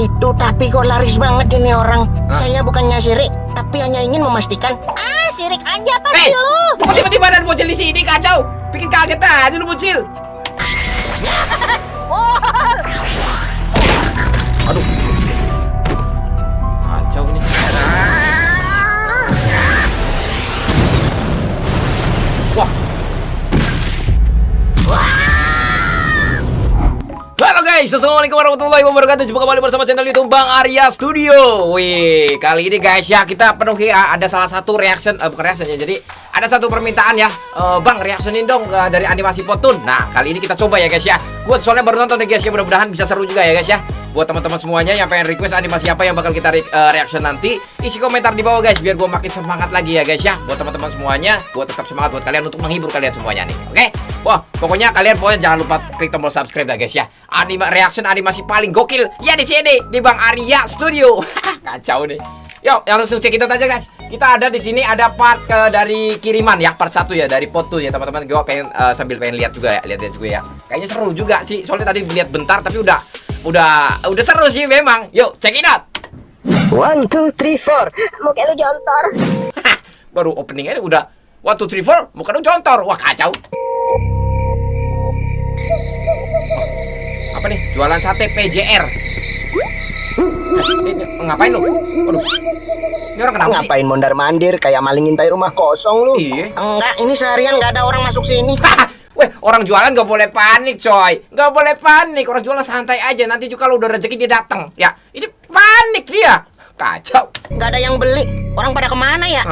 itu, tapi kok laris banget ini orang. Saya bukannya sirik, tapi hanya ingin memastikan. Sirik aja apa sih lu? Kok tiba-tiba ada bocil di sini kacau? Bikin kaget aja lu bocil. Aduh. Kacau ini. Wah. Halo guys, assalamualaikum warahmatullahi wabarakatuh. Jumpa kembali bersama channel YouTube Bang Arya Studio. Wih, kali ini guys ya kita penuhi ada salah satu reaction, bukan reaction ya. Jadi ada satu permintaan ya, Bang reactionin dong dari animasi Potun. Nah kali ini kita coba ya guys ya. Gue soalnya baru nonton nih guys ya, mudah-mudahan bisa seru juga ya guys ya. Buat teman-teman semuanya yang pengen request animasi apa yang bakal kita reaction nanti, isi komentar di bawah guys, biar gue makin semangat lagi ya guys ya. Buat teman-teman semuanya, gue tetap semangat buat kalian untuk menghibur kalian semuanya nih. Oke? Wah, pokoknya kalian jangan lupa klik tombol subscribe ya guys ya. Reaction animasi paling gokil ya di sini di Bang Arya Studio. Kacau nih. Yuk, yang langsung cek itu aja guys. Kita ada di sini ada part dari kiriman ya, part 1 ya dari Potun ya teman-teman. Gue pengen sambil pengen lihat juga ya, lihat juga ya. Kayaknya seru juga sih. Soalnya tadi lihat bentar tapi udah seru sih memang. Yuk, check it out. 1, 2, 3, 4. Muka lu jontor. Baru opening aja udah 1, 2, 3, 4. Muka lu jontor. Wah, kacau. Apa nih? Jualan sate PJR. Ngapain lu? Waduh. Ini orang kenapa sih? Ngapain mondar-mandir kayak maling ngintai rumah kosong lu? Iya. Enggak, ini seharian nggak ada orang masuk sini. Weh, orang jualan gak boleh panik coy. Gak boleh panik, orang jualan santai aja. Nanti juga kalau udah rezeki dia datang. Ya, ini panik dia. Kacau. Nggak ada yang beli. Orang pada kemana ya?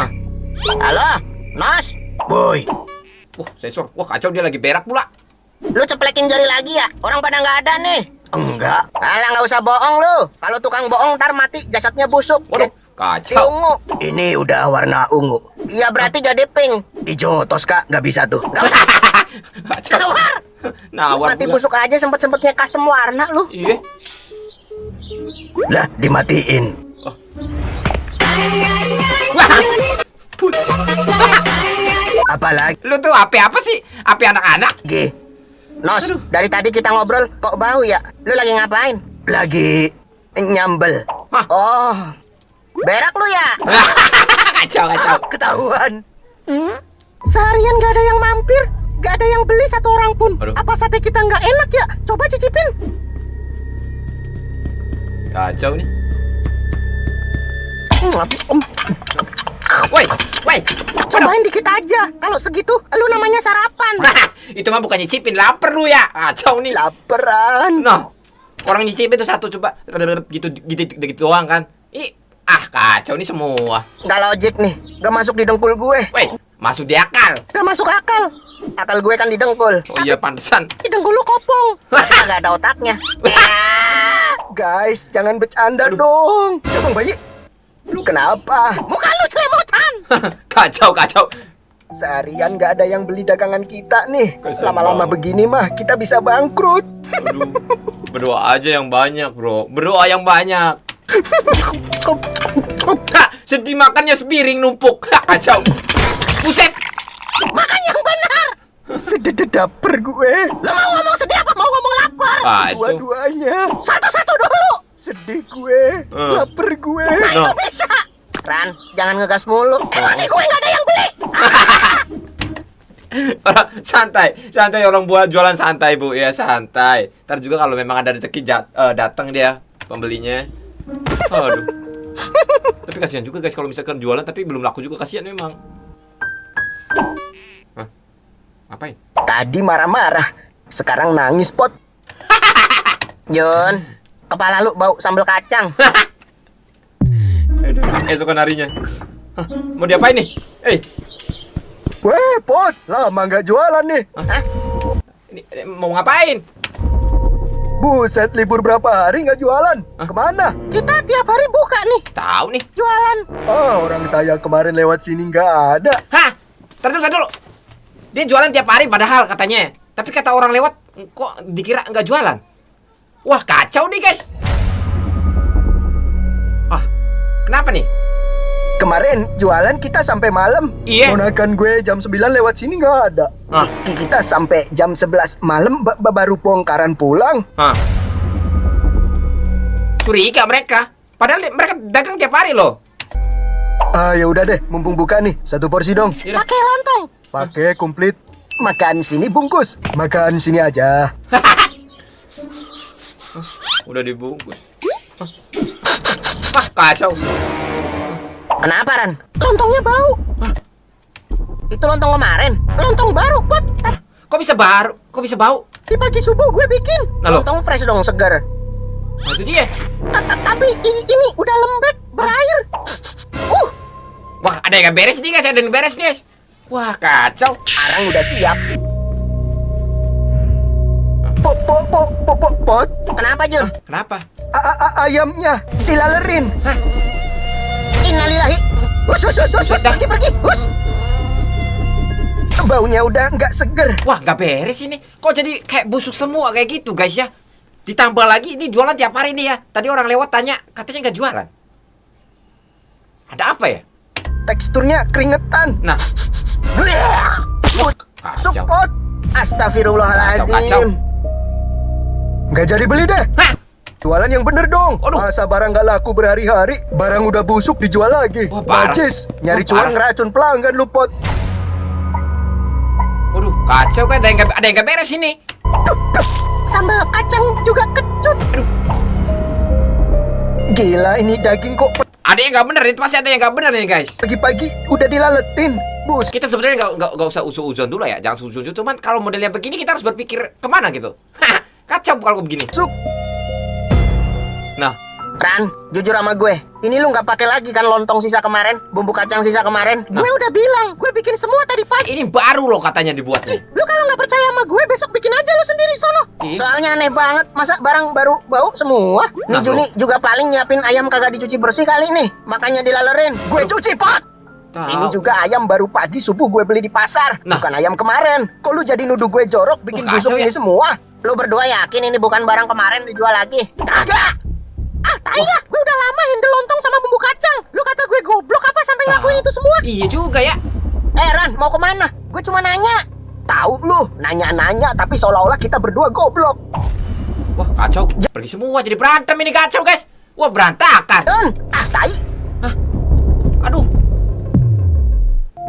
Halo, Nos. Boy, Wah, sensor. Wah, kacau dia lagi berak pula. Lu ceplekin jari lagi ya? Orang pada nggak ada nih. enggak. Alah, nggak usah bohong lu. Kalau tukang bohong ntar mati, jasadnya busuk. Waduh, Si kacau. ungu. Ini udah warna ungu. Iya berarti jadi pink. Ijo, Toska, nggak bisa tuh. Nggak usah. Kacau. Nawar. Nawar Mati pula. busuk aja sempet-sempetnya custom warna lu. Iya. Lah, dimatiin. Apalagi? Lu tuh apa sih? Apa anak-anak? Nos, dari tadi kita ngobrol kok bau ya? Lu lagi ngapain? Lagi nyambel. Hah? Oh, berak lu ya? Kacau. Ketahuan. Seharian gak ada yang mampir, gak ada yang beli satu orang pun. Aduh. Apa sate kita nggak enak ya? Coba cicipin. Kacau nih. Woi. Cobain dikit aja. Kalau segitu, lu namanya sarapan. Itu mah bukan nyicipin, lapar lu ya. Kacau nih. Laperan. Noh, orang nyicipin itu satu coba gitu doang kan. Kacau nih semua. Nggak logik nih, nggak masuk di dengkul gue. Woi, masuk di akal. Nggak masuk akal. Akal gue kan di dengkul. Oh iya, pantesan. Di dengkul lu kopong. Nggak ada otaknya. Guys, jangan bercanda dong. Coba bayi. Lu kenapa? Muka lu celemotan. Kacau. Seharian nggak ada yang beli dagangan kita nih. Kasian Lama-lama banget. begini mah kita bisa bangkrut. Aduh. Berdoa aja yang banyak, bro. Berdoa yang banyak. Sedih makannya sepiring numpuk. Kacau. Buset. Makan yang benar. Sedadaper gue. Lu mau ngomong sedih apa mau ngomong lapar? Kacau. Dua-duanya. Satu-satu dulu. Sedih gue. Lapar gue. No. Itu bisa. Ran, jangan ngegas mulu. Masih gue nggak ada yang beli. Santai orang buat jualan santai bu ya santai. Ntar juga kalau memang ada rezeki datang dia pembelinya. Aduh. Tapi kasihan juga guys kalau misalkan jualan tapi belum laku juga, kasihan memang. Hah? Ngapain? Tadi marah-marah, sekarang nangis Pot. Jon, kepala lu bau sambal kacang. Aduh, esokan harinya. Hah, mau diapain nih? Weh, Pot, lama nggak jualan nih. Hah? Ini mau ngapain? Buset, libur berapa hari nggak jualan? Kemana? Kita tiap hari buka nih, Tahu nih. jualan. Oh, orang saya kemarin lewat sini nggak ada. Hah? Tar dulu. Dia jualan tiap hari padahal katanya. Tapi kata orang lewat kok dikira nggak jualan. Wah, kacau nih guys. Kenapa nih? Kemarin jualan kita sampai malam. Iya. Ponakan gue jam 9 lewat sini nggak ada. Kita sampai jam 11 malam baru bongkaran pulang. Curiga mereka. Padahal mereka dagang tiap hari loh. Ya udah deh, mumpung buka nih, satu porsi dong. Yaudah. Pakai lontong. Pakai komplit. Makan sini bungkus. Makan sini aja. Udah dibungkus. Wah, kacau. Kenapa, Ran? Lontongnya bau. Itu lontong kemarin. Lontong baru, Bot. Kok bisa baru? Kok bisa bau? Di pagi subuh gue bikin. Nah, lo. Lontong fresh dong, segar. Nah, itu dia. Tapi ini udah lembek, berair. Wah, ada yang gak beres nih guys, ada yang beres nih guys. Wah, kacau. Arang udah siap. Pot. Kenapa, Jun? Kenapa? Ayamnya dilalerin. Innalillahi. Hus, pergi. Hus. Baunya udah nggak seger. Wah, gak beres ini. Kok jadi kayak busuk semua kayak gitu guys ya? Ditambah lagi ini jualan tiap hari nih ya. Tadi orang lewat tanya, katanya nggak jualan. Ada apa ya? Teksturnya keringetan. Nah, Masuk kacau. pot. Kacau. Astagfirullahaladzim. Nggak jadi beli deh. Hah? Jualan yang bener dong. Aduh. Masa barang nggak laku berhari-hari, barang udah busuk dijual lagi. Wah, parah. Najis. Nyari Wah, cuan parah. ngeracun pelanggan lu pot. Waduh, kacau kan ada yang gak beres ini. Sambal kacang juga kecut. Aduh, Gila ini daging kok ada yang gak bener, itu pasti ada yang gak bener nih guys. pagi-pagi udah dilaletin. Bus. Kita sebenarnya nggak usah uzon dulu ya, jangan uzon. Cuman kalau modelnya begini kita harus berpikir kemana gitu. Kacau kalau begini. Masuk. Nah, Ran, jujur sama gue. Ini lu nggak pakai lagi kan lontong sisa kemarin, bumbu kacang sisa kemarin. Nah. Gue udah bilang, gue bikin semua tadi pagi. ini baru loh katanya dibuatnya. Lu kalau nggak percaya sama gue, besok bikin aja lu sendiri sono. Ih. Soalnya aneh banget, masa barang baru bau semua. Nih Nah, Juni juga paling nyiapin ayam kagak dicuci bersih kali nih, makanya dilalerin. Gue cuci pot. Tahu. Ini juga ayam baru pagi subuh gue beli di pasar. Nah. Bukan ayam kemarin. Kok lu jadi nuduh gue jorok bikin Wah, busuk kacau ya. ini semua? Lu berdua yakin ini bukan barang kemarin dijual lagi? Kagak. Tai lah, gue udah lama handle lontong sama bumbu kacang. Lu kata gue goblok apa sampai ngelakuin itu semua? Iya juga ya. Ran, mau kemana? Gue cuma nanya. Tahu lu, nanya-nanya tapi seolah-olah kita berdua goblok. Wah, kacau. Pergi semua jadi berantem ini, kacau guys. Wah, berantakan. Don, tai. Aduh,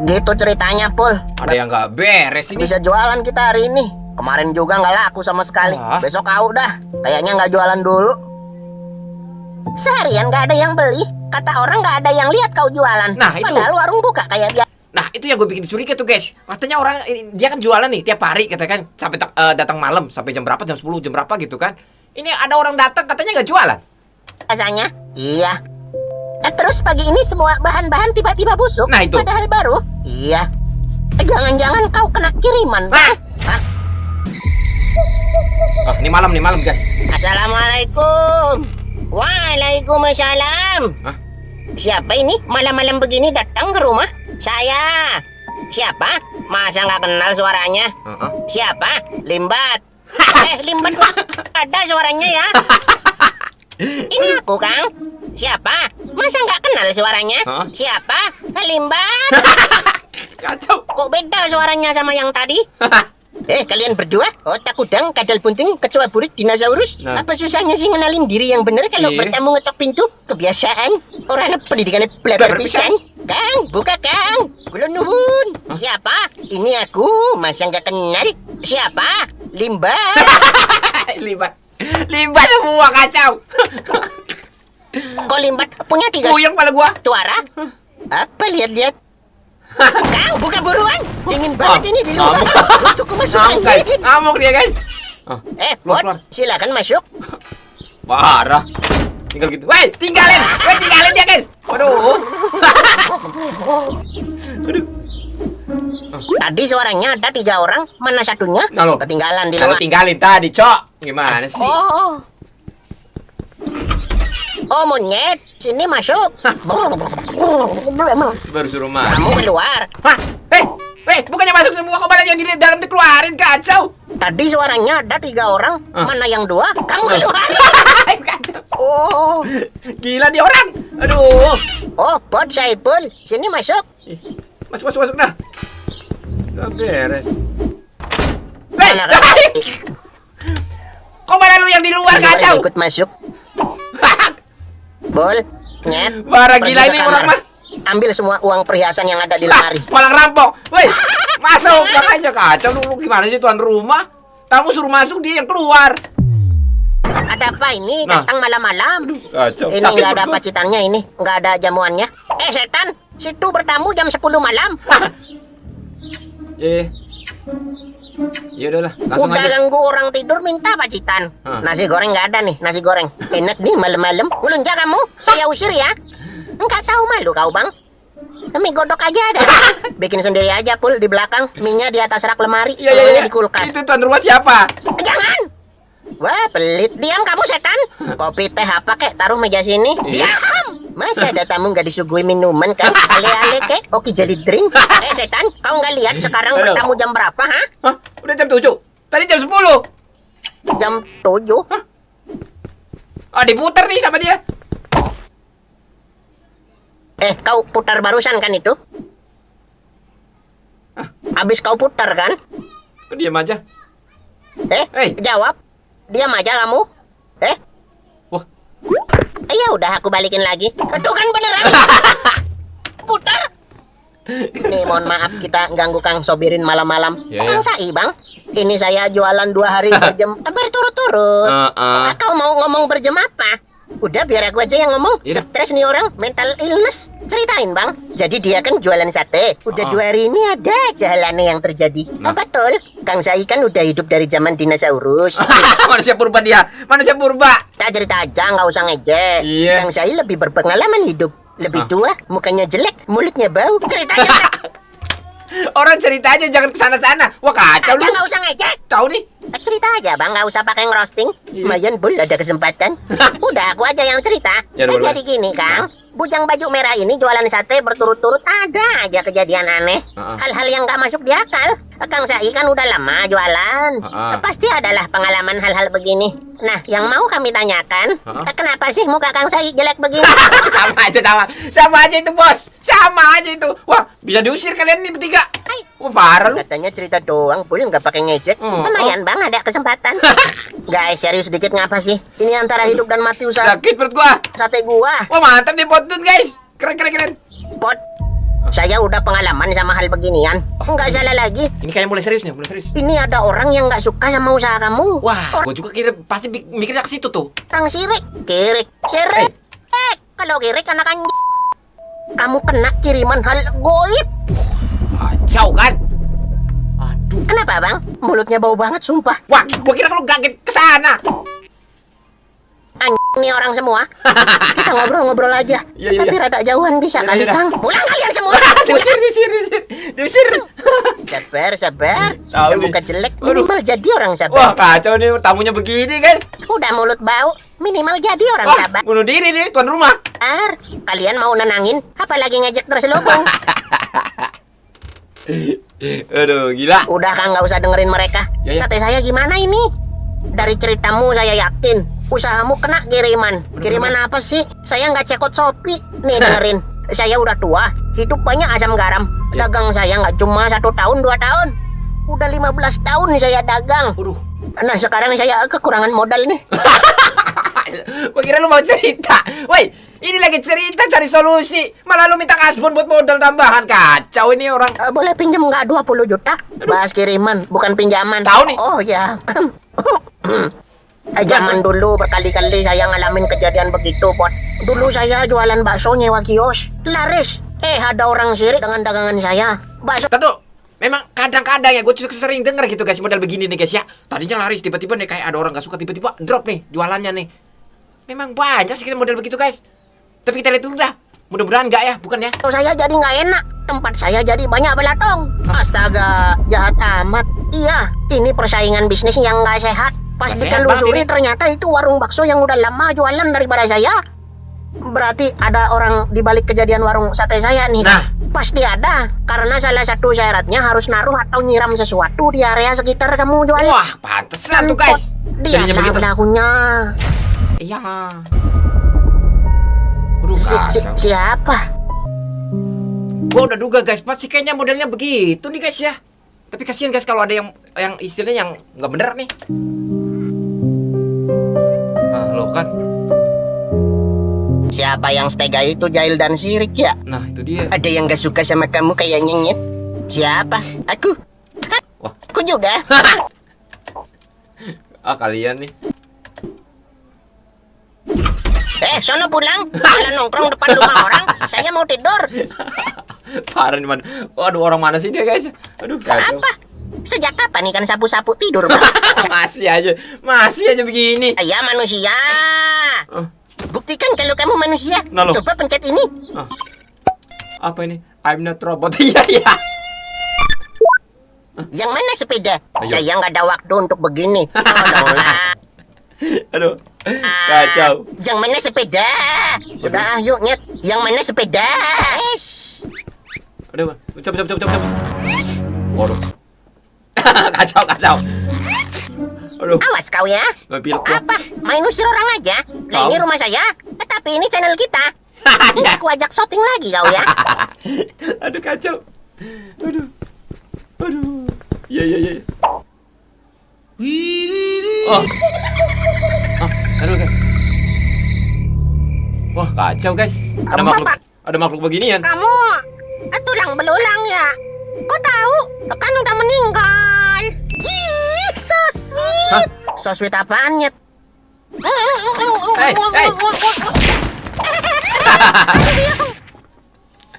Gitu ceritanya, Pul. ada yang gak beres ini. Bisa jualan kita hari ini. Kemarin juga nggak laku sama sekali. Wah. Besok kau dah. Kayaknya nggak jualan dulu. Seharian nggak ada yang beli. Kata orang nggak ada yang lihat kau jualan. Nah, itu. Padahal warung buka kayak biasa. Nah, itu yang gue bikin curiga tuh guys. Katanya orang dia kan jualan nih tiap hari, katakan sampai datang malam sampai jam berapa, jam 10, jam berapa gitu kan. Ini ada orang datang katanya nggak jualan. Rasanya? Iya. Terus pagi ini semua bahan-bahan tiba-tiba busuk. Nah, itu. Padahal baru. Iya. Jangan-jangan kau kena kiriman. Hah? Hah? Ini malam guys. Assalamualaikum. Waalaikumsalam. Hah? Siapa ini malam-malam begini datang ke rumah? Saya. Siapa? Masa nggak kenal suaranya? Siapa? Limbat. Limbat kok ada suaranya ya? Ini aku, Kang. Siapa? Masa nggak kenal suaranya? Hah? Siapa? Limbat. Kacau. Kok beda suaranya sama yang tadi? Kalian berdua, otak udang, kadal bunting, kecoa burik, dinosaurus. Nah. Apa susahnya sih ngenalin diri yang bener kalau Iya. bertamu ngetok pintu? Kebiasaan. Orang pendidikannya bleber pisan. Kang, buka Kang. Kulon nuhun. Siapa? Ini aku. Masa nggak kenal? Siapa? Limbat. Limbat semua kacau. Kok Limbat punya 3 Puyeng pada gua. suara? Apa lihat-lihat? Kang, buka buruan. Dingin banget ini di luar. Untuk masuk angin. Ngamuk dia guys. Bot, keluar. silakan masuk. Parah. Tinggal gitu. Woi, tinggalin dia guys. Waduh. Tadi suaranya ada 3 orang, mana satunya? Nah, lo. Ketinggalan di Kalau luar. tinggalin tadi, Cok. Gimana sih? Oh, monyet, sini masuk. Baru suruh masuk. Kamu keluar. Hah? Bukannya masuk semua, kok malah yang di dalam dikeluarin, kacau. Tadi suaranya ada 3 orang, mana yang 2? Kamu keluar. Kacau. Oh, Gila dia orang. Aduh. Bot Saipul, sini masuk. Masuk dah. Gak beres. Mana kamu? Kok mana lu yang di luar, kacau? Ikut masuk. Bol, nyet. Parah Pergi gila ke ini kamar. orang mah. Ambil semua uang perhiasan yang ada di lemari. Malah ngerampok. Woi, masuk makanya kacau lu gimana sih tuan rumah? Tamu suruh masuk dia yang keluar. Ada apa ini? Nah. Datang malam-malam. Kacau. Ini Sakit nggak ada perut gua. pacitannya ini, nggak ada jamuannya. Setan, situ bertamu jam 10 malam. Iya. Ya udahlah, langsung Udah aja. ganggu orang tidur minta pacitan. Hah. Nasi goreng nggak ada nih, nasi goreng. Enak nih malam-malam. Melunja kamu, saya usir ya. Enggak tahu malu kau bang. Mie godok aja ada. Bikin sendiri aja pul di belakang. Minyak di atas rak lemari. Iya, telurnya iya. di kulkas. Itu tuan rumah siapa? Jangan. Wah pelit. Diam kamu setan. Kopi teh apa kek taruh meja sini. Iya. Diam. Masa ada tamu nggak disuguhi minuman kan? Ale-ale kek. Oke jadi drink. Setan, kau nggak lihat sekarang Aduh. bertamu jam berapa? Hah? Hah? Udah jam 7. Tadi jam 10. Jam 7. Ah, diputar nih sama dia. Kau putar barusan kan itu? Habis kau putar kan? Kok diam aja? Hei. Jawab. Diam aja kamu. Wah. Ya udah aku balikin lagi. Itu kan beneran. Putar. Nih mohon maaf kita ganggu Kang Sobirin malam-malam. Ya, Kang ya. Sai bang. Ini saya jualan 2 hari berturut-turut. Kau mau ngomong berjam apa? Udah biar aku aja yang ngomong. Iya. Stres nih orang, mental illness. Ceritain bang. Jadi dia kan jualan sate. Udah 2 hari ini ada aja halannya yang terjadi. Nah. Betul. Kang Sai kan udah hidup dari zaman dinosaurus. Manusia purba dia. Manusia purba. Kita cerita aja, nggak usah ngejek. Iya. Kang Sai lebih berpengalaman hidup. Lebih tua, mukanya jelek, mulutnya bau. Cerita aja. Orang cerita aja jangan kesana-sana. Wah kacau lu. Nggak usah ngejek. Tahu nih. Cerita aja bang, nggak usah pakai ngerosting. Iya. Lumayan bul ada kesempatan. Udah aku aja yang cerita. Ya, Nah, boleh. jadi gini Kang, bujang baju merah ini jualan sate berturut-turut ada aja kejadian aneh. Ha-ha. Hal-hal yang nggak masuk di akal. Kang Sai kan udah lama jualan. Ha-ha. Pasti adalah pengalaman hal-hal begini. Nah, yang mau kami tanyakan, Ha-ha. kenapa sih muka Kang Sai jelek begini? Sama aja sama aja itu bos, sama aja itu. Wah bisa diusir kalian nih bertiga. Hai. Wah parah lu. Katanya cerita doang, pul nggak pakai ngejek. Lumayan bang, ada kesempatan. Guys, serius sedikit ngapa sih? Ini antara hidup dan mati usaha Sakit perut gua. sate gua. Wah mantap nih potut guys. Keren. Pot, saya udah pengalaman sama hal beginian. Nggak salah lagi. Ini kayaknya mulai serius nih, mulai serius. Ini ada orang yang nggak suka sama usaha kamu. Wah, Orang gua juga kira pasti mikirnya ke situ tuh. sirik, sirik. Kalau kirik anak anjing. Kamu kena kiriman hal goib. Kacau kan? Aduh. Kenapa bang? Mulutnya bau banget, sumpah. Wah, gua kira kalau kaget ke sana. Anjing nih orang semua. Kita ngobrol-ngobrol aja. Iya, iya, Tapi iya. rada jauhan bisa Iya, kali iya. Kang. Pulang kalian semua. Diusir. Sabar. Tahu Udah nih. muka jelek, Aduh. minimal jadi orang Wah, sabar. kacau nih tamunya begini, guys. Udah mulut bau, minimal jadi orang Wah, sabar. bunuh diri nih tuan rumah. Kalian mau nenangin, apalagi ngejek terselubung. Aduh, gila. Udah Kang, nggak usah dengerin mereka. Ya, ya. Sate saya gimana ini? Dari ceritamu saya yakin usahamu kena kiriman. Kiriman apa sih? Saya nggak cekot Shopee. Nih dengerin. Saya udah tua, hidup banyak asam garam. Ya. Dagang saya nggak cuma 1 tahun, 2 tahun. Udah 15 tahun nih saya dagang. Waduh. Nah sekarang saya kekurangan modal nih. Gua kira lu mau cerita. Woi, ini lagi cerita cari solusi. Malah lu minta kasbon buat modal tambahan. Kacau ini orang. Boleh pinjam nggak 20 juta? Bahas kiriman, bukan pinjaman. Tahu nih. Oh ya. Zaman dulu berkali-kali saya ngalamin kejadian begitu, Pot. Dulu saya jualan bakso nyewa kios. Laris. Ada orang sirik dengan dagangan saya. Bakso. Tentu. Memang kadang-kadang ya gue sering denger gitu guys modal begini nih guys ya. Tadinya laris tiba-tiba nih kayak ada orang gak suka tiba-tiba drop nih jualannya nih. Memang banyak sih model begitu guys. Tapi kita lihat dulu dah. Mudah-mudahan enggak ya, bukan ya? Saya jadi nggak enak. Tempat saya jadi banyak belatong. Astaga, jahat amat. Iya, ini persaingan bisnis yang nggak sehat. Pas Nggak sehat ditelusuri banget ini. ternyata itu warung bakso yang udah lama jualan daripada saya. Berarti ada orang di balik kejadian warung sate saya nih. Nah. Pasti ada. Karena salah satu syaratnya harus naruh atau nyiram sesuatu di area sekitar kamu jualan. Wah, pantesan tuh guys. Dia Jadinya begitu. pelakunya. Iya. Waduh, kacau. Siapa? Gua udah duga guys, pasti kayaknya modelnya begitu nih guys ya. Tapi kasihan guys kalau ada yang istilahnya yang nggak bener nih. Ah, lo kan. Siapa yang setega itu jahil dan sirik ya? Nah, itu dia. Ada yang gak suka sama kamu kayak Nyet? Siapa? Aku. Hah? Wah. Aku juga. Kalian nih. Sono pulang. Malah nongkrong depan rumah orang. Saya mau tidur. Parah nih, man. Waduh, orang mana sih dia, guys? Aduh, kacau. Apa? Sejak kapan ikan sapu-sapu tidur, Bang? Masih aja begini. Ya manusia. Oh. Buktikan kalau kamu manusia. Nah, loh. Coba pencet ini. Apa ini? I'm not robot. Iya, iya. Yang mana sepeda? Ayo. Saya nggak ada waktu untuk begini. Tolonglah. Aduh, kacau. Yang mana sepeda? Udah, yuk Nyet. Yang mana sepeda? Aduh, cepet. Waduh. Kacau. Aduh, Awas kau ya. pilek gua. Apa? Main usir orang aja? Nah, ini rumah saya. Tapi ini channel kita. Ya. Aku ajak syuting lagi kau ya. Aduh, kacau. Aduh. Iya. Oh. Aduh, guys. Wah, kacau, guys. Ada makhluk beginian. Kamu tulang belulang ya? Kok tahu? Kan udah meninggal. Ih, so sweet. Hah? So sweet apaan, Nyet? Hey.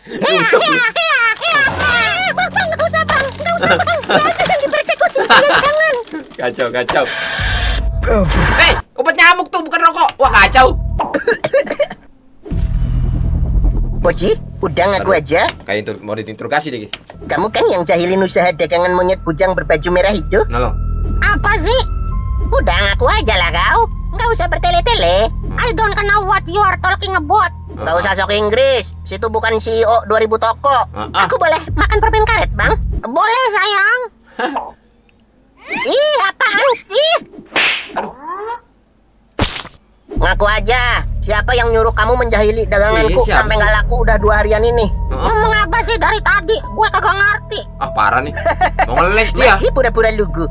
Rusuk lu. Bang, nggak usah, Bang. Jangan dipersekusi, jangan. Kacau. Obat nyamuk tuh, bukan rokok. Wah, kacau. Boci, udah ngaku aja. Kayak itu mau diinterogasi deh. Kamu kan yang jahilin usaha dagangan monyet bujang berbaju merah itu? Nah, lo. Apa sih? Udah ngaku aja lah kau. Nggak usah bertele-tele. I don't know what you are talking about. Nggak usah sok Inggris. Situ bukan CEO 2000 toko. Aku boleh makan permen karet, Bang? Boleh, sayang. Ih, apaan sih? Aduh. Ngaku aja. Siapa yang nyuruh kamu menjahili daganganku Siapa sampai sih? nggak laku udah 2 harian ini? Heeh. Ngomong apa sih dari tadi? Gue kagak ngerti. Parah nih. Mau ngeles dia. Masih pura-pura lugu.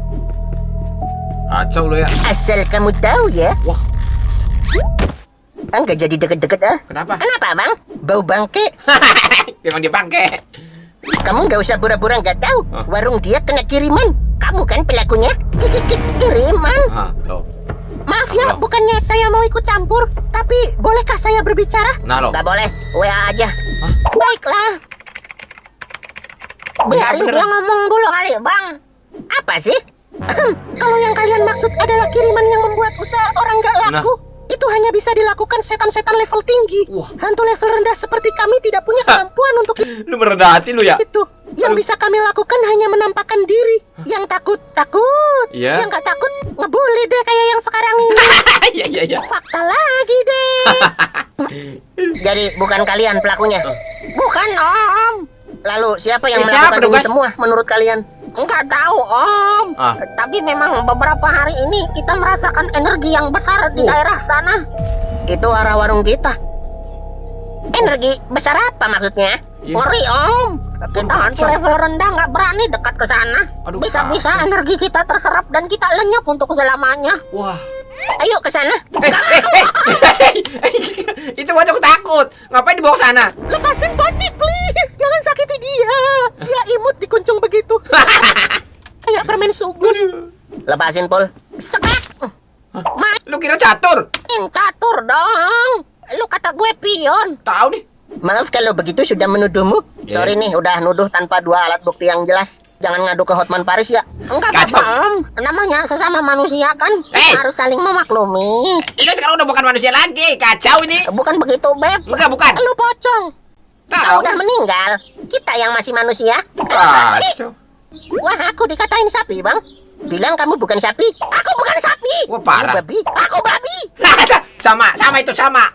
Kacau lo ya. Asal kamu tahu ya. Wah, Enggak jadi deket-deket ah. kenapa? Kenapa, Bang? Bau bangke. Emang dia bangke. Kamu nggak usah pura-pura nggak tahu. Hah? Warung dia kena kiriman. Kamu kan pelakunya. Kiriman. Lo. Maaf ya, Apa? bukannya saya mau ikut campur. Tapi bolehkah saya berbicara? Nah, lo. Nggak boleh. WA aja. Hah? Baiklah. Biarin bener. dia ngomong dulu kali, Bang. Apa sih? Kalau yang kalian maksud adalah kiriman yang membuat usaha orang nggak laku, itu hanya bisa dilakukan setan-setan level tinggi. Wah. Hantu level rendah seperti kami tidak punya kemampuan untuk Lu merendah hati lu ya? itu. Yang Aduh. bisa kami lakukan hanya menampakkan diri. Yang takut. Iya. Yang nggak takut ngebully deh kayak yang sekarang ini. Iya. Fakta lagi deh. Jadi bukan kalian pelakunya? Bukan, Om. Lalu siapa yang siapa melakukan dong, ini guys? semua menurut kalian? Enggak tahu, Om. Tapi memang beberapa hari ini kita merasakan energi yang besar di daerah sana. Itu arah warung kita. Energi besar apa maksudnya? Iya. Ngeri, Om. Kita hantu kacau. level rendah nggak berani dekat ke sana. Aduh, Bisa-bisa kacau. energi kita terserap dan kita lenyap untuk selamanya. Wah. Ayo ke sana. Itu bocah takut. Ngapain dibawa sana? Lepasin Poci, please. Jangan sakiti dia. Dia imut dikuncung begitu. Kayak permen sugus. Lepasin, Pol. Sekak. Lu kira catur? Main catur dong. Lu kata gue pion. Tahu nih. Maaf kalau begitu sudah menuduhmu. Ya. Sorry nih, udah nuduh tanpa 2 alat bukti yang jelas. Jangan ngadu ke Hotman Paris ya. Enggak Kacau. apa-apa, Om. Namanya sesama manusia kan. Kita harus saling memaklumi. Lu sekarang udah bukan manusia lagi. Kacau ini. Bukan begitu, Beb. Enggak, bukan. Lu pocong. Kita Tahu. udah meninggal. Kita yang masih manusia. Kacau. Wah, aku dikatain sapi, Bang. Bilang kamu bukan sapi. Aku bukan sapi. Wah, parah. Kamu babi. Aku babi. sama itu sama.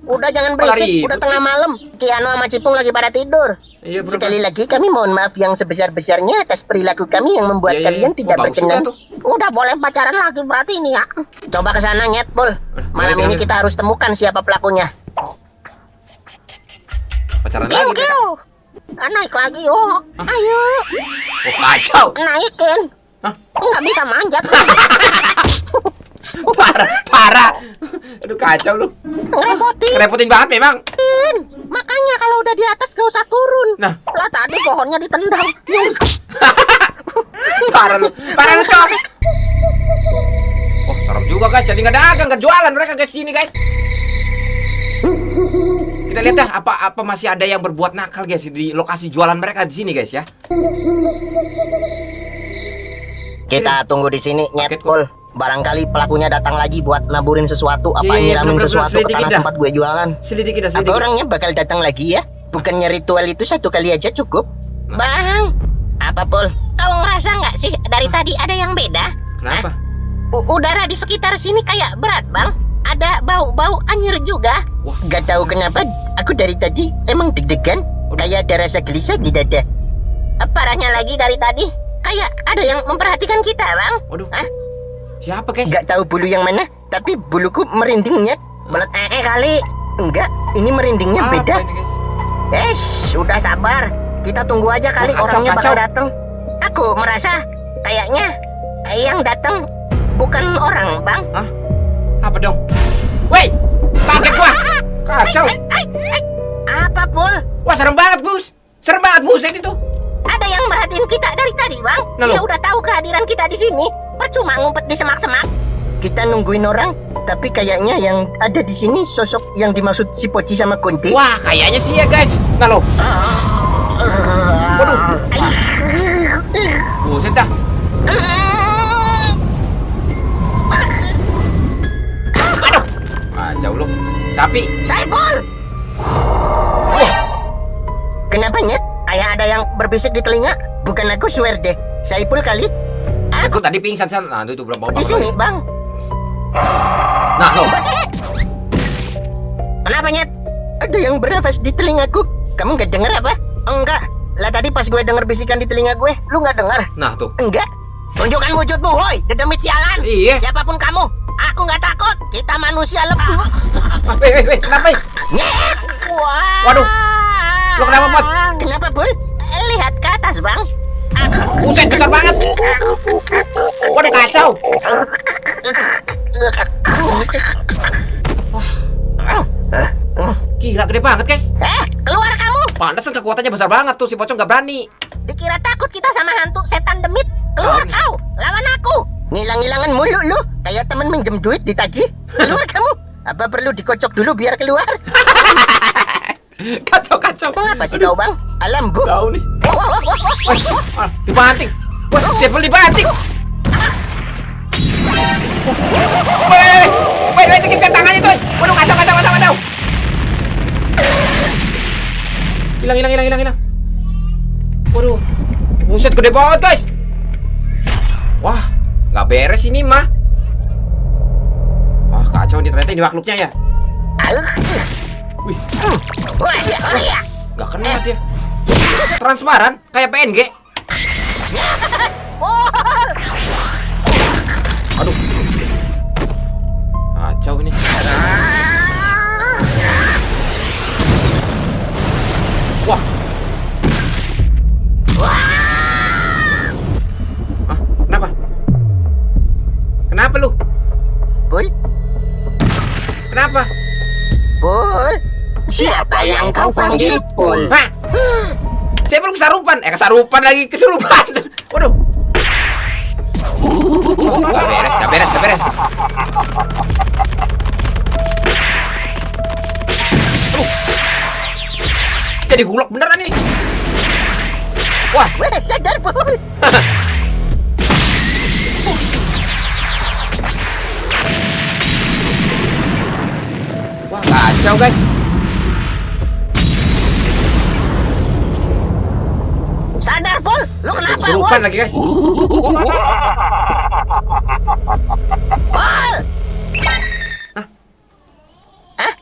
Udah jangan Malah berisik. ribut Udah tengah malam. Kiano sama Cipung lagi pada tidur. Iya, bro. Sekali lagi kami mohon maaf yang sebesar-besarnya atas perilaku kami yang membuat Iya. kalian tidak Wah, bagus berkenan. juga tuh. Udah boleh pacaran lagi berarti ini ya. Coba ke sana, Nyet, Bol. Malam boleh, ini boleh. kita harus temukan siapa pelakunya. Pacaran Kiu, lagi. kiu. Naik lagi, yuk. Ayo, Oh, kacau. naikin. Hah? Nggak bisa manjat. Parah. Aduh kacau lu. Ngerepotin banget memang. Makanya kalau udah di atas gak usah turun. Nah. Lah tadi pohonnya ditendang. Parah lu. Cok. Oh, serem juga guys. Jadi nggak dagang, nggak jualan mereka guys sini guys. Kita lihat dah apa masih ada yang berbuat nakal guys di lokasi jualan mereka di sini guys ya. Kita tunggu di sini, Oke, Nyetpul. Barangkali pelakunya datang lagi buat naburin sesuatu, apa Iya, nyiramin bener-bener sesuatu ke selidikin tanah dah. tempat gue jualan. Selidiki dah, Apa selidiki. orangnya bakal datang lagi ya? Bukannya ritual itu satu kali aja cukup? Bang, apa Pul? Kau ngerasa nggak sih dari tadi ada yang beda? Kenapa? Udara di sekitar sini kayak berat, Bang. Ada bau-bau anyir juga. Wah. Gak tahu kenapa, aku dari tadi emang deg-degan. Kayak ada rasa gelisah di dada. Parahnya lagi dari tadi, kayak ada yang memperhatikan kita, Bang. Waduh. Hah? Siapa guys? Gak tahu bulu yang mana, tapi buluku merindingnya. Belet kali. Enggak, ini merindingnya Apa beda. ini, guys? Udah sabar. Kita tunggu aja kali Wah, kacau, orangnya bakal kacau. datang. Aku merasa kayaknya yang datang bukan orang, Bang. Hah? Apa dong? Woi, kaget gua. Kacau. Apa, Pul? Wah, serem banget, Bus. Serem banget, buset itu. Ada yang merhatiin kita dari tadi, Bang. Nah, Dia loh. udah tahu kehadiran kita di sini. Percuma ngumpet di semak-semak. Kita nungguin orang, tapi kayaknya yang ada di sini sosok yang dimaksud si Poci sama Kunti. Wah, kayaknya sih ya, guys. Nah, loh. Waduh. Buset dah. Aduh. Kacau lu. Sapi. Saiful! Kenapa, Nyet? Kayak ada yang berbisik di telinga. Bukan aku, swear deh. Saiful kali. Aku tadi pingsan san. Nah, itu berapa Di sini, Bang. Nah, loh. Kenapa, Nyet? Ada yang bernafas di telingaku. Kamu nggak dengar apa? Enggak. Lah tadi pas gue denger bisikan di telinga gue, lu nggak dengar? Nah, tuh. Enggak. Tunjukkan wujudmu, woi. Dedemit sialan. Iya. Siapapun kamu, aku nggak takut. Kita manusia lemah. Weh, kenapa? Nyet. Wah. Waduh. Lu kenapa, Pot? Kenapa, Bul? Lihat ke atas, Bang. Buset, besar banget. Waduh, kacau. Gila, gede banget, guys. Keluar kamu. Pantesan kekuatannya besar banget tuh, si pocong gak berani. Dikira takut kita sama hantu setan demit. Keluar kau, lawan aku. Ngilang-ngilangan mulu lu, kayak temen minjem duit ditagih. Keluar kamu. Apa perlu dikocok dulu biar keluar? Kacau. Mengapa sih kau, Bang? Alam, Bu. Tahu nih. Wah, wah, wah, wah, wah, wah. Dibanting. Wah, siapa dibanting? Woi, dikejar tangannya tuh. Waduh, kacau. Hilang. Waduh. Buset, gede banget, guys. Wah, nggak beres ini mah. Wah, kacau nih ternyata ini makhluknya ya. Wih, Wah, ya. nggak kena dia. Transparan, kayak PNG. Aduh. Kacau ini. Wah. Ah, kenapa? Kenapa lu? Pul, Kenapa? Pul. Siapa yang kau panggil, Pul? Hah? Siapa lu kesarupan? Kesarupan lagi, kesurupan. Waduh. Oh, gak beres. Jadi gulak beneran nih. Wah, Weh, sadar, Pul. wah kacau guys. Sadar, Pul. Lu kenapa, Kesurupan Pul? lagi guys. Pul! Hah?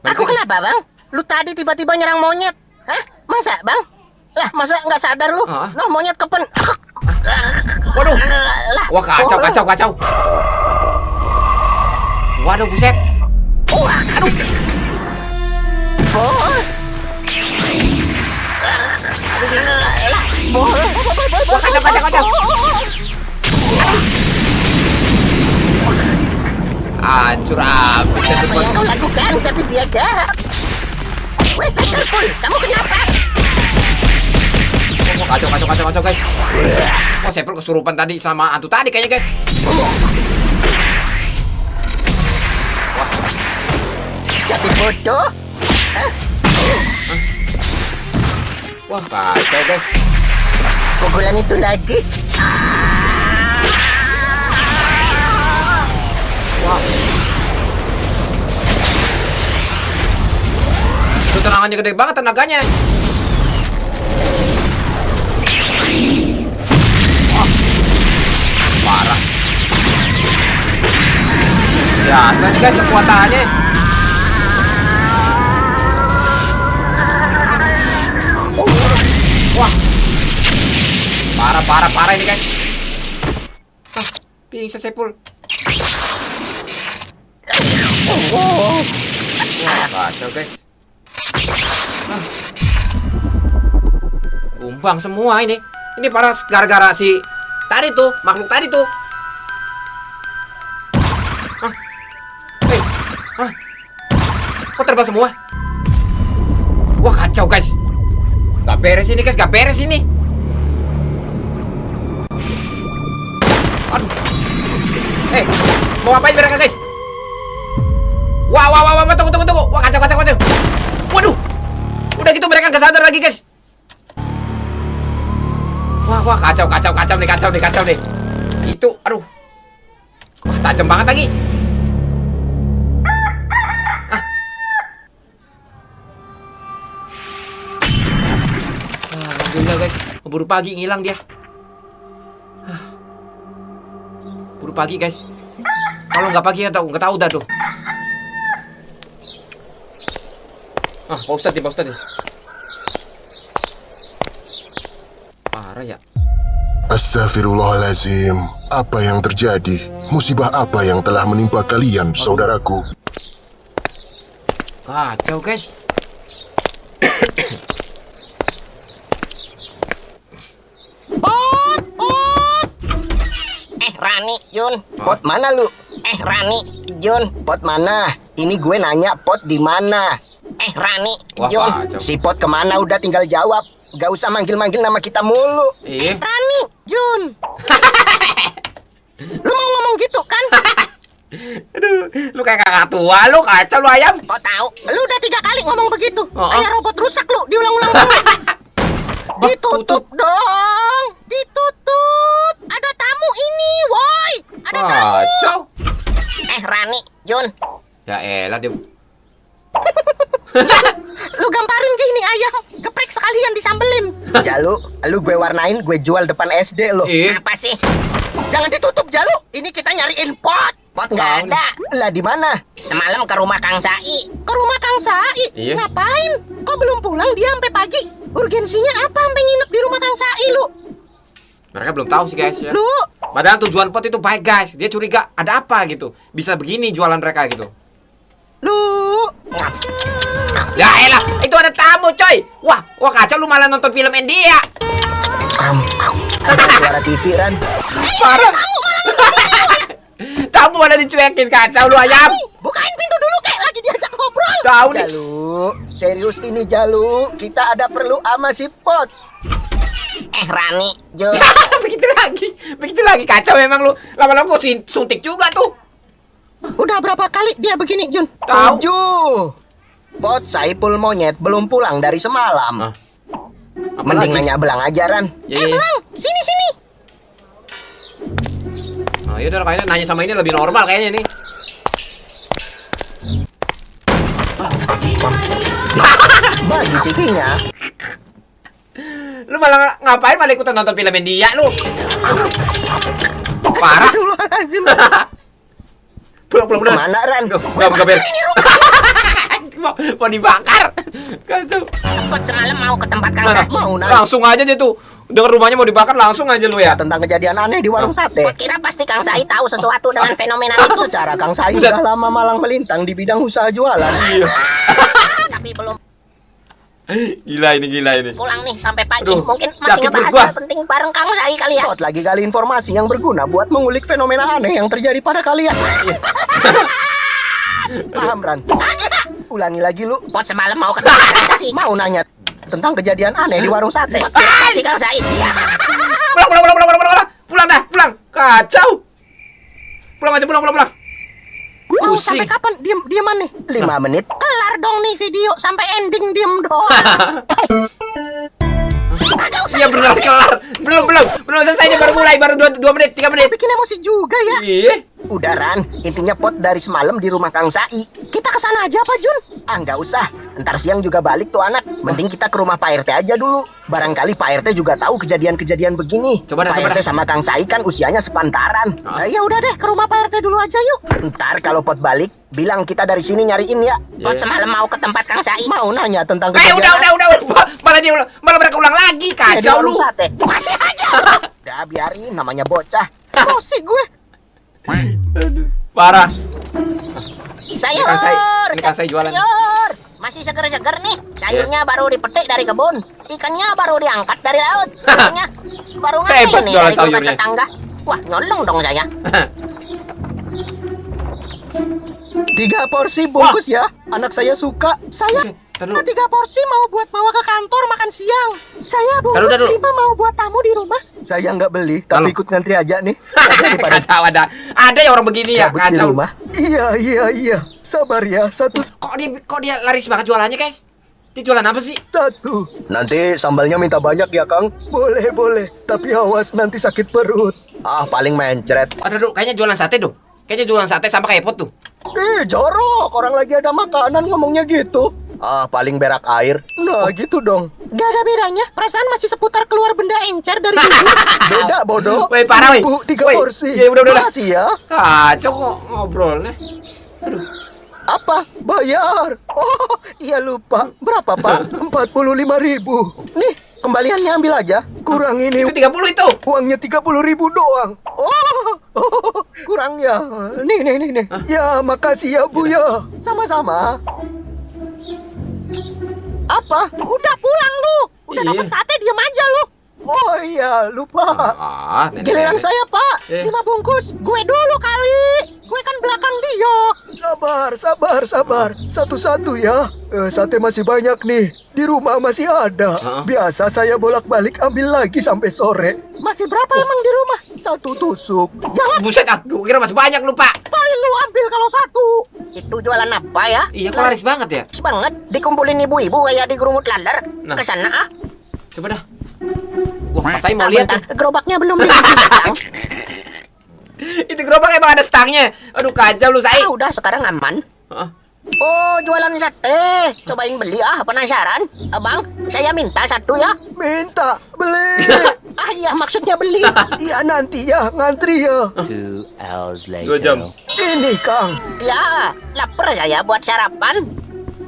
Aku Balik lagi. kenapa, Bang? Lu tadi tiba-tiba nyerang monyet. Hah? Masa, Bang? Lah, masa nggak sadar lu? Ah. Loh, monyet kepen. Waduh. Lah. Wah kacau. Waduh buset. Wah, aduh. Pul. Lah, Pul. Wah kacau. Hancur habis itu Apa yang kau lakukan, sapi biadab? Weh, Sepul, kamu kenapa? Oh, kacau guys. Oh, Sepul kesurupan tadi sama hantu tadi kayaknya guys. Sapi bodoh. Wah, kacau guys. Pukulan itu lagi. Wah. Itu tenangannya gede banget tenaganya. Wah. Parah. Biasa nih guys kekuatannya. Wah. Parah ini guys. Ah, pingsan Sepul. Wah, kacau guys. Tumbang semua ini. Ini para gara-gara si tadi tuh, makhluk tadi tuh. Hei. Kok terbang semua? Wah, kacau guys. Gak beres ini guys, gak beres ini. Aduh. Mau ngapain mereka guys? Wah, tunggu. Wah, kacau. Waduh. Udah gitu mereka gak sadar lagi guys. Wah, kacau nih. Itu, aduh. Wah, tajam banget lagi. Alhamdulillah guys, keburu pagi ngilang dia. Buru pagi guys. Kalau nggak pagi nggak tahu dah tuh. Pak Ustadz nih. Parah ya. Astagfirullahaladzim. Apa yang terjadi? Musibah apa yang telah menimpa kalian, saudaraku? Kacau guys. Rani, Jun, pot mana lu? Rani, Jun, pot mana? Ini gue nanya pot di mana? Rani, Wah, Jun, kacau. si pot kemana udah tinggal jawab. Gak usah manggil-manggil nama kita mulu. Rani, Jun. Lu mau ngomong gitu kan? Aduh, lu kayak kakak tua lu, kacau lu ayam. Kok tahu? Lu udah 3 kali ngomong begitu. Oh. Kayak robot rusak lu, diulang-ulang banget. Ditutup dong, ditutup. Ada tamu ini, woi. Ada tamu. Kacau. Rani, Jun. Ya elah dia. Lu gamparin ke ini ayam, geprek sekalian disambelin. Jalu, lu gue warnain, gue jual depan SD lo. Apa sih? Jangan ditutup Jalu, ini kita nyariin pot. Pot nggak ada. Lah di mana? Semalam ke rumah Kang Sai. Ke rumah Kang Sai? Iya. Ngapain? Kok belum pulang dia sampai pagi? Urgensinya apa sampai nginep di rumah Kang Sai lu? Mereka belum tahu sih guys ya. Lu? Padahal tujuan pot itu baik guys. Dia curiga ada apa gitu. Bisa begini jualan mereka gitu. Lu? Ya elah, itu ada tamu coy. Wah kacau lu malah nonton film India. Ada suara TV Ran. Parah. Tamu malah dicuekin, kacau lu ayam. Bukain pintu dulu kek, lagi diajak ngobrol. Tahu nih. Jalu, serius ini Jalu. Kita ada perlu ama si pot. Rani, Jun. Begitu lagi kacau memang lu. Lama-lama gua suntik juga tuh. Udah berapa kali dia begini, Jun? Tahu. 7. Pot Saipul monyet belum pulang dari semalam. Mending nanya Belang ajaran. Ya. Belang, sini. Nah, yaudah kayaknya nanya sama ini lebih normal kayaknya nih. Bagi cikinya. Lu malah ngapain malah ikutan nonton film India lu? Parah. Astagfirullahaladzim. Pulang. Kemana Ran? Gak beres. Mau dibakar. Kacau. Pot semalam mau ke tempat Kang Sai. Mau Langsung aja dia tuh. Dengar rumahnya mau dibakar langsung aja lu ya. tentang kejadian aneh di warung sate. Pot kira pasti Kang Sai tahu sesuatu dengan fenomena itu. Secara Kang Sai sudah lama malang melintang di bidang usaha jualan. Iya. Tapi belum. Gila ini. Pulang nih sampai pagi. Aduh, Mungkin sakit masih ngebahas perut gua. hal penting bareng Kang Sai kali ya. Pot lagi gali informasi yang berguna buat mengulik fenomena aneh yang terjadi pada kalian. Paham, Ran? Ulangi lagi lu. Pot semalam mau ketemu Kang Sai. Mau nanya tentang kejadian aneh di warung sate. Pasti Kang Sai. Pulang dah, pulang. Kacau. Pulang aja, pulang. Mau Pusing. sampai kapan? Diaman nih. 5 menit. Kelar dong nih video sampai ending diem doang. Iya benar kelar. Belum selesai ini baru mulai, baru 2 menit, 3 menit. Bikin emosi juga ya. Iya. Udah, Ran. Intinya Pot dari semalam di rumah Kang Sai. Kita kesana aja apa Jun? Ah, nggak usah. Ntar siang juga balik tuh anak. Mending kita ke rumah Pak RT aja dulu. Barangkali Pak RT juga tahu kejadian-kejadian begini. Coba dah, Pak coba RT dah. sama Kang Sai kan usianya sepantaran. Ya udah deh ke rumah Pak RT dulu aja yuk. Ntar kalau Pot balik, bilang kita dari sini nyariin ya. Pot semalam mau ke tempat Kang Sai. Mau nanya tentang udah. Malah dia ulang lagi. di Kacau lu. warung sate. Masih aja. Udah biarin, namanya bocah. Emosi gue. Parah. Sayur. Ini Kang Sai jualan. Sayur. Masih seger-seger nih. Sayurnya baru dipetik dari kebun. Ikannya baru diangkat dari laut. Ikannya baru ngambil Hebat nih jualan dari kulkas sayurnya. tetangga. Wah, nyolong dong saya. 3 porsi bungkus ya. Anak saya suka. Saya Buset, taruh. 3 porsi mau buat bawa ke kantor makan siang. Saya bungkus Taruh. 5 mau buat tamu di rumah. Saya nggak beli, tapi Halo. ikut ngantri aja nih. Daripada Kacau ada ya orang begini ya. gabut di Kacau. rumah. Iya. Sabar ya, satu. Kok dia laris banget jualannya, guys? Dia jualan apa sih? Nanti sambalnya minta banyak ya, Kang? Boleh. Tapi awas nanti sakit perut. Ah, paling mencret. Aduh, kayaknya jualan sate dong. Kayaknya jualan sate sama kayak Pot tuh. Jorok. Orang lagi ada makanan ngomongnya gitu. Ah, paling berak air. Nah, gitu dong. Gak ada bedanya. Perasaan masih seputar keluar benda encer dari bibir. Beda, bodoh. Woi, parah, woi. Bu, 3 Woi, porsi. iya, udah. Makasih ya. Kacau kok ngobrolnya. Apa? Bayar. Oh, iya lupa. Berapa, Pak? 45.000. Nih, kembaliannya ambil aja. Kurang ini Itu 30 itu. uangnya 30.000 doang. Oh, kurang ya. Nih. Ya, makasih ya, Bu ya. Sama-sama. Apa? Udah pulang lu. Udah Iya. dapat sate diam aja lu. Oh iya, lupa. Nenek. Giliran saya, Pak. Eh. 5 bungkus. Gue dulu kali. Gue kan belakang dia. Sabar. Satu-satu ya. Sate masih banyak nih. Di rumah masih ada. Biasa saya bolak-balik ambil lagi sampai sore. Masih berapa emang di rumah? 1 tusuk. Ya Buset, gue kira masih banyak lu, Pak. ngapain lu ambil kalau 1? Itu jualan apa ya? Iya, kok laris banget ya? Laris banget. Dikumpulin ibu-ibu kayak di gerumut laler. Nah. Kesana ah. Coba dah. Wah, Mas Sai mau lihat Bentar, tuh. gerobaknya belum dipegang. Itu gerobak emang ada stangnya. Aduh, kacau lu, Sai. Ah, udah sekarang aman. Heeh. Oh, jualan sate. Cobain beli ah, penasaran. Abang, saya minta 1 ya. Minta, beli. Ah iya, maksudnya beli. Iya nanti ya, ngantri ya. 2 hours 2 jam. later. Ini Kang. Ya, lapar saya buat sarapan.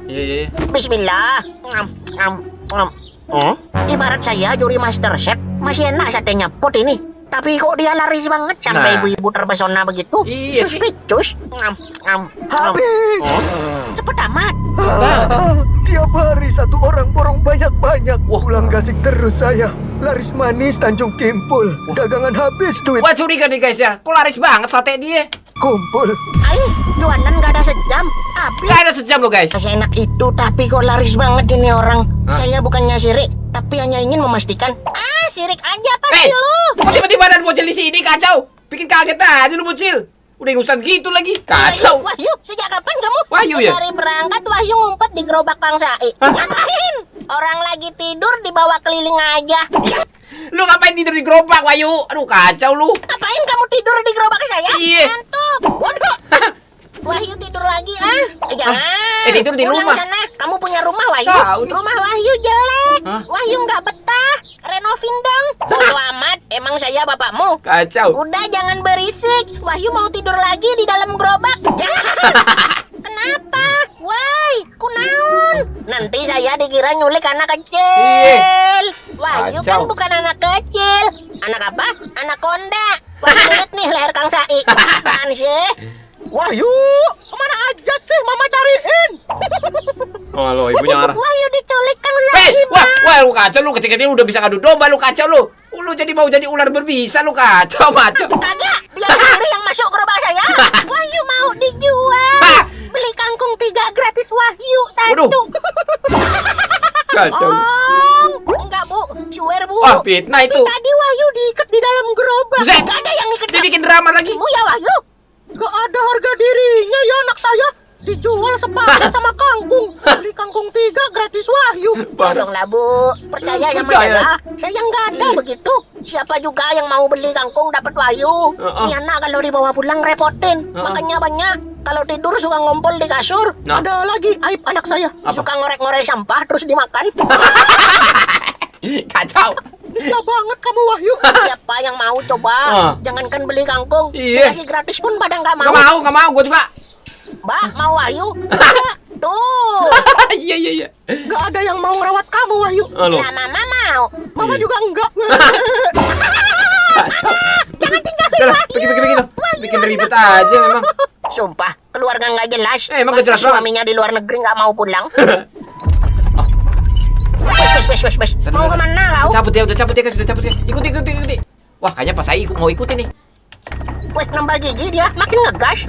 Iya. Bismillah. Ngam. Ibarat saya juri master chef, masih enak satenya Pot ini. Tapi kok dia laris banget sampai Nah. ibu-ibu terpesona begitu? Iya sih. Suspicious. Habis. Cepet amat. Tiap hari 1 orang borong banyak-banyak. Wah. Pulang gasik terus saya. Laris manis Tanjung Kimpul. Dagangan habis, duit Wah, curiga nih, guys ya. Kok laris banget sate dia? kumpul. Jualan gak ada sejam. Tapi Gak ada sejam lo, guys. seenak itu, tapi kok laris banget ini orang. Saya bukannya sirik, tapi hanya ingin memastikan. Sirik aja pasti lu. Kok tiba-tiba ada bocil di sini, kacau. Bikin kaget aja lu, bocil. Udah ingusan gitu lagi. Kacau. Wahyu, sejak kapan kamu? Wahyu ya? Dari berangkat Wahyu ngumpet di gerobak Kang Sai. Ngapain? Orang lagi tidur dibawa keliling aja. Lu ngapain tidur di gerobak, Wahyu? Aduh, kacau lu. Ngapain kamu tidur di gerobak saya? Iya. Ngantuk. Waduh. Wahyu tidur lagi jangan. tidur di Pulang rumah. sana. Kamu punya rumah Wahyu? Tahu. Rumah Wahyu jelek. Hah? Wahyu nggak betah. Renovin dong. Bodo amat. Emang saya bapakmu? Kacau. Udah jangan berisik. Wahyu mau tidur lagi di dalam gerobak. Kenapa? Woi, kunaon? Nanti saya dikira nyulik anak kecil. Wahyu kan Kacau. bukan anak kecil. Anak apa? Anak konda. Wah, lihat nih leher Kang Sai. Apaan sih? Wahyu, Kemana aja sih? Mama cariin. Oh, lo ibunya marah. Wahyu diculik Kang Sai. Wah, lu kacau lu, kecil-kecil udah bisa ngadu domba, lu kacau lu. Lu jadi mau jadi ular berbisa, lu kacau macam. Kagak, dia sendiri yang masuk gerobak saya. Wahyu mau dijual. Hah? Beli kangkung 3 gratis Wahyu Waduh. 1. Kacau. Enggak bu, swear bu. Wah, fitnah itu. Tadi Wahyu diikat di dalam gerobak. Buset. Gak ada yang ikat. Dibikin drama lagi. Bu ya Wahyu. Gak ada harga dirinya ya anak saya. Dijual sepaket sama kangkung. Beli kangkung 3 gratis Wahyu. Tolonglah bu, percaya ya Percaya. Saya nggak ada begitu. Siapa juga yang mau beli kangkung dapat Wahyu. Ini anak kalau dibawa pulang repotin. Makanya banyak. Kalau tidur suka ngompol di kasur. Nah. Ada lagi aib anak saya. Apa? Suka ngorek-ngorek sampah terus dimakan. Kacau. Bisa banget kamu Wahyu. Siapa yang mau coba? Jangankan beli kangkung, Iya. dikasih gratis pun pada nggak mau. Gak mau, gua juga. Mbak, mau Wahyu? Enggak. Tuh. Iya. Nggak ada yang mau ngerawat kamu Wahyu. Halo. Ya Mama mau. Mama Iya. juga enggak. Kacau. Jangan tinggalin Udah, Wahyu. pergi lo. Bikin ribet aja memang. Sumpah, keluarga nggak jelas. Emang nggak jelas banget. Suaminya di luar negeri nggak mau pulang. Wes. Mau kemana kau? Cabut ya, udah cabut ya guys, udah cabut ya. Ikuti. Wah, kayaknya pas saya mau ikutin nih. Wes nambah gigi dia, makin ngegas.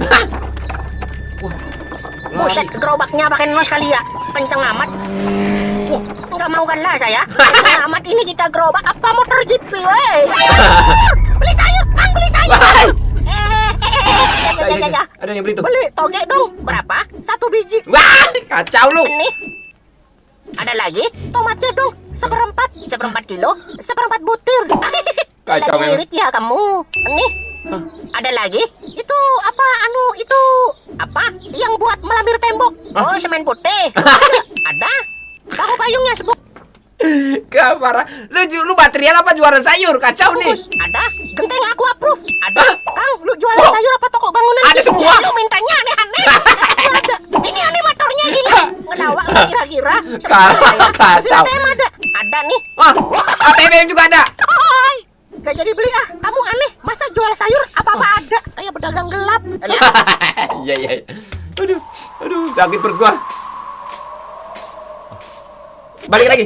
Buset, gerobaknya pakai nos kali ya. Kenceng amat. Wah, Nggak mau kalah saya. Kenceng amat ini kita gerobak apa motor GP, weh. Beli sayur, Kang, beli sayur. Wah. Ya. Ada yang beli tuh. Beli toge dong. Berapa? 1 biji. Wah, kacau lu. Nih. Ada lagi? Tomatnya dong. Seperempat kilo. Seperempat butir. Kacau Lagi memang. irit ya kamu. Nih. Ada lagi? Itu apa? Itu apa? Yang buat melambir tembok. Oh, semen putih. Ada. Tahu payungnya sebut. Gak parah. Lu material apa jualan sayur? Kacau nih. Bungkus. Ada. Genteng aku approve. Ada. Kang, lu jualan Wah. sayur apa toko bangunan Ada sih? semua. Lu mintanya aneh-aneh. Ada. Ini animatornya gila. Ngelawak nggak kira-kira. Kacau. ATM ada. Ada nih. Wah, ATM juga ada. Hai. Gak jadi beli ah. Kamu aneh. Masa jual sayur apa-apa ada. Kayak pedagang gelap. Iya. Aduh, sakit perut gua. Balik lagi.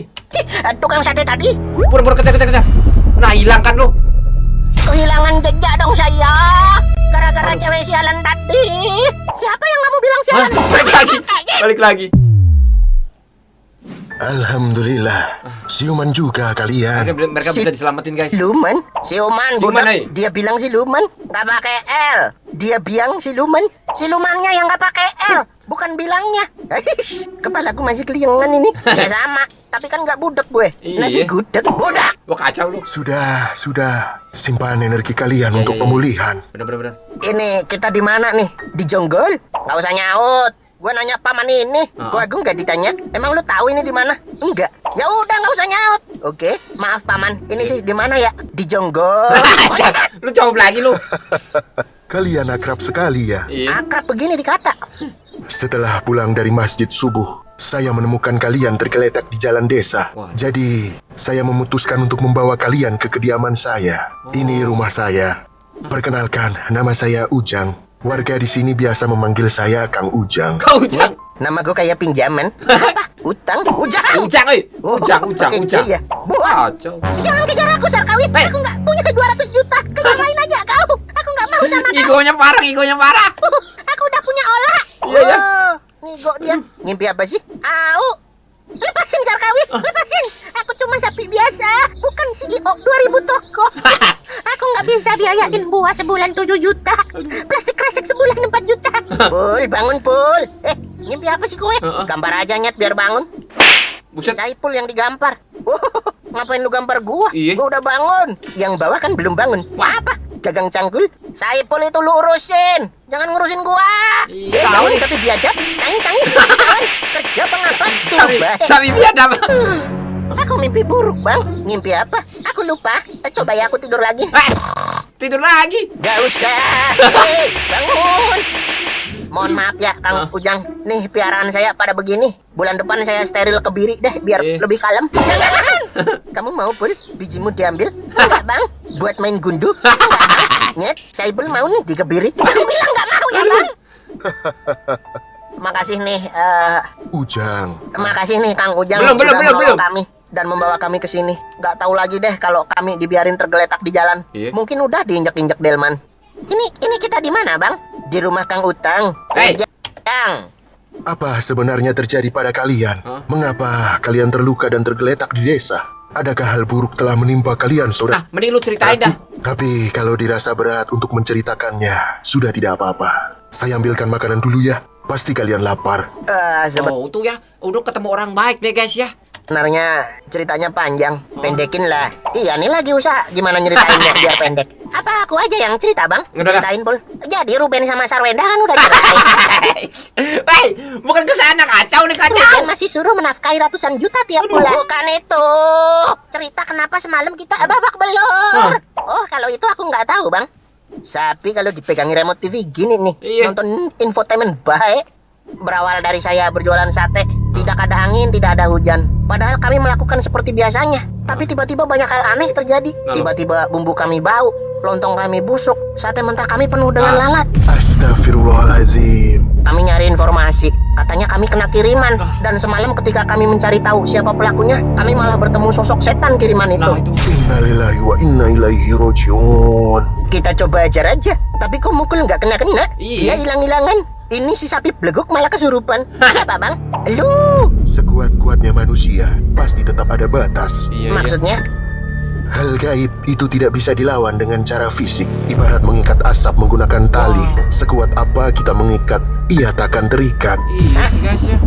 Tukang sate tadi Pura-pura kejar. Nah, hilang kan lu. kehilangan jejak dong saya. Gara-gara cewek sialan tadi. Siapa yang kamu bilang sialan? Balik lagi. Alhamdulillah, siuman juga kalian. Mereka bisa diselamatin, guys. Siluman? Siuman, Siluman, budak. ay. Dia bilang siluman, nggak pakai L. Dia bilang siluman, silumannya yang nggak pakai L, bukan bilangnya. Kepalaku masih keliengan ini. Ya sama, tapi kan nggak budak gue. Iya. Nasi gudeg, budak. Wah, kacau lu. Sudah. Simpan energi kalian Ya, untuk ya. pemulihan. Bener. Ini kita di mana nih? Di Jonggol? Nggak usah nyaut. Gue nanya paman ini. Gue Agung nggak ditanya. Emang lu tahu ini di mana? Enggak. Ya udah nggak usah nyaut. Oke, maaf paman. Ini sih di mana ya? Di Jonggol. Lu jawab lagi lu. Kalian akrab sekali ya. Iya. Akrab begini dikata. Setelah pulang dari masjid subuh, saya menemukan kalian tergeletak di jalan desa. Wah. Jadi, saya memutuskan untuk membawa kalian ke kediaman saya. Ini rumah saya. Perkenalkan, nama saya Ujang. Warga di sini biasa memanggil saya Kang Ujang. Kau Ujang. Nama gue kayak pinjaman. Apa? Utang? Ujang? Ujang, Oh, Ujang. kecil ya. Buah. Kacau. Jangan kejar aku, Sarkawit. Aku nggak punya 200 juta. Kejar lain aja kau. Aku nggak mau sama kau. Igonya parah. Aku udah punya olah. Iya, ya. Ngigo dia. Ngimpi apa sih? Au. Lepasin, Sarkawit. Lepasin. Aku cuma sapi biasa. Bukan CEO 2000 toko. Aku nggak bisa biayain buah sebulan 7 juta. Plastik kresek sebulan 4 juta. Pul, bangun, Pul. Ngimpi apa sih kowe? Gambar aja, Nyet, biar bangun. Buset. Saipul yang digambar. Ngapain lu gambar gua? Iya. Gua udah bangun. Yang bawah kan belum bangun. Wah, apa? Gagang canggul. Saipul itu lu urusin. Jangan ngurusin gua. Iya, tahu nih. Sapi biadab. Tangi. Kerja pengapa? Sapi biadab. Aku mimpi buruk, Bang. Ngimpi apa? Aku lupa. Coba ya aku tidur lagi. Tidur lagi. Gak usah. Bangun. Mohon maaf ya, Kang Ujang. Nih, piaraan saya pada begini. Bulan depan saya steril kebiri deh, biar lebih kalem. Jangan. Kamu mau, Pul? Bijimu diambil? Enggak, Bang. Buat main gundu? Enggak. Nyet, Saibul mau nih dikebiri. Aku bilang enggak mau ya, Bang. Makasih nih, Ujang, makasih nih Kang Ujang. Belum. sudah menolong kami. dan membawa kami ke sini. Gak tahu lagi deh kalau kami dibiarin tergeletak di jalan. Iya. Mungkin udah diinjek-injek delman. Ini kita di mana, Bang? Di rumah Kang Utang. Hey. Kang. Apa sebenarnya terjadi pada kalian? Mengapa kalian terluka dan tergeletak di desa? Adakah hal buruk telah menimpa kalian, saudara? Nah, mending lu ceritain dah. Tapi kalau dirasa berat untuk menceritakannya, sudah tidak apa-apa. Saya ambilkan makanan dulu ya. Pasti kalian lapar. Oh, untung ya, udah ketemu orang baik deh guys ya. Sebenarnya ceritanya panjang, pendekin lah. Iya nih lagi usaha gimana nyeritainnya biar pendek. Apa aku aja yang cerita, Bang? Udah. Ceritain, Pul. Jadi Ruben sama Sarwenda kan udah cerai. Hei, bukan kesana, kacau nih, kacau. Ruben masih suruh menafkahi ratusan juta tiap bulan. Bukan itu. Cerita kenapa semalam kita babak belur. Oh, kalau itu aku nggak tahu, Bang. Tapi kalau dipegangi remote TV gini nih, Iya. nonton infotainment baik. Berawal dari saya berjualan sate, tidak ada angin, tidak ada hujan. Padahal kami melakukan seperti biasanya. Tapi tiba-tiba banyak hal aneh terjadi. Tiba-tiba bumbu kami bau, lontong kami busuk, sate mentah kami penuh dengan lalat. Astagfirullahaladzim. Kami nyari informasi, katanya kami kena kiriman. Dan semalam ketika kami mencari tahu siapa pelakunya, kami malah bertemu sosok setan kiriman itu. Nah, itu. Innalillahi wa inna ilaihi rojiun. Kita coba ajar aja. Tapi kok mukul nggak kena-kena? Iya. Dia hilang-hilangan. Ini si sapi beleguk malah kesurupan. Siapa, Bang? Lu. Sekuat-kuatnya manusia, pasti tetap ada batas. Iya. Maksudnya? Hal gaib itu tidak bisa dilawan dengan cara fisik. Ibarat mengikat asap menggunakan tali. Sekuat apa kita mengikat, ia takkan terikat. Iya sih guys ya.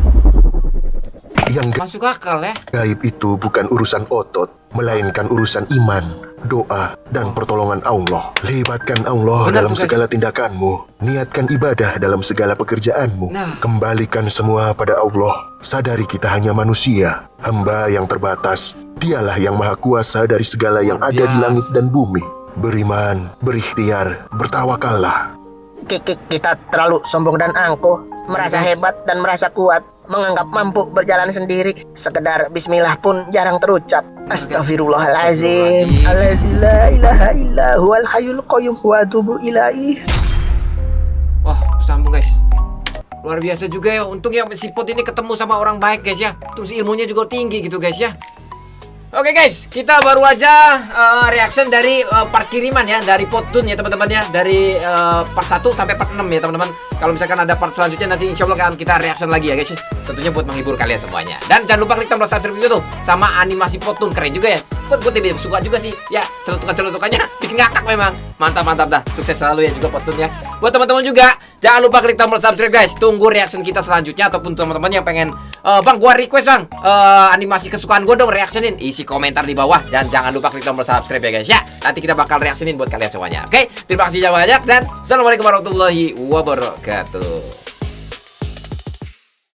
Yang Masuk akal ya. gaib itu bukan urusan otot, melainkan urusan iman, doa, dan pertolongan Allah. Libatkan Allah Benar dalam tuh, guys. segala tindakanmu. Niatkan ibadah dalam segala pekerjaanmu. Nah. Kembalikan semua pada Allah. Sadari kita hanya manusia, hamba yang terbatas. Dialah yang maha kuasa dari segala yang ada di biasa. langit dan bumi. Beriman, berikhtiar, bertawakallah. Kita terlalu sombong dan angkuh, merasa Guys. hebat dan merasa kuat, menganggap mampu berjalan sendiri. Sekedar bismillah pun jarang terucap. Astagfirullahalazim. Alladzi la ilaha illa huwal hayyul qayyum wa atubu ilaih. Wah, sambung guys. Luar biasa juga ya. Untung ya si Pot ini ketemu sama orang baik guys ya. Terus ilmunya juga tinggi gitu guys ya. Oke guys, kita baru aja reaction dari part kiriman ya, dari Potun ya teman-teman ya, dari part 1 sampai part 6 ya teman-teman. Kalau misalkan ada part selanjutnya nanti insya Allah akan kita reaction lagi ya guys. Tentunya buat menghibur kalian semuanya. Dan jangan lupa klik tombol subscribe juga tuh, sama animasi Potun keren juga ya. Gue tidak suka juga sih ya, celutukannya bikin ngakak memang. Mantap dah, sukses selalu ya juga Potun ya. Buat teman-teman juga jangan lupa klik tombol subscribe guys. Tunggu reaction kita selanjutnya, ataupun teman-teman yang pengen bang gua request bang animasi kesukaan gua dong reactionin, isi komentar di bawah. Dan jangan lupa klik tombol subscribe ya guys ya. Nanti kita bakal reactionin buat kalian semuanya. Oke, terima kasih banyak dan assalamualaikum warahmatullahi wabarakatuh.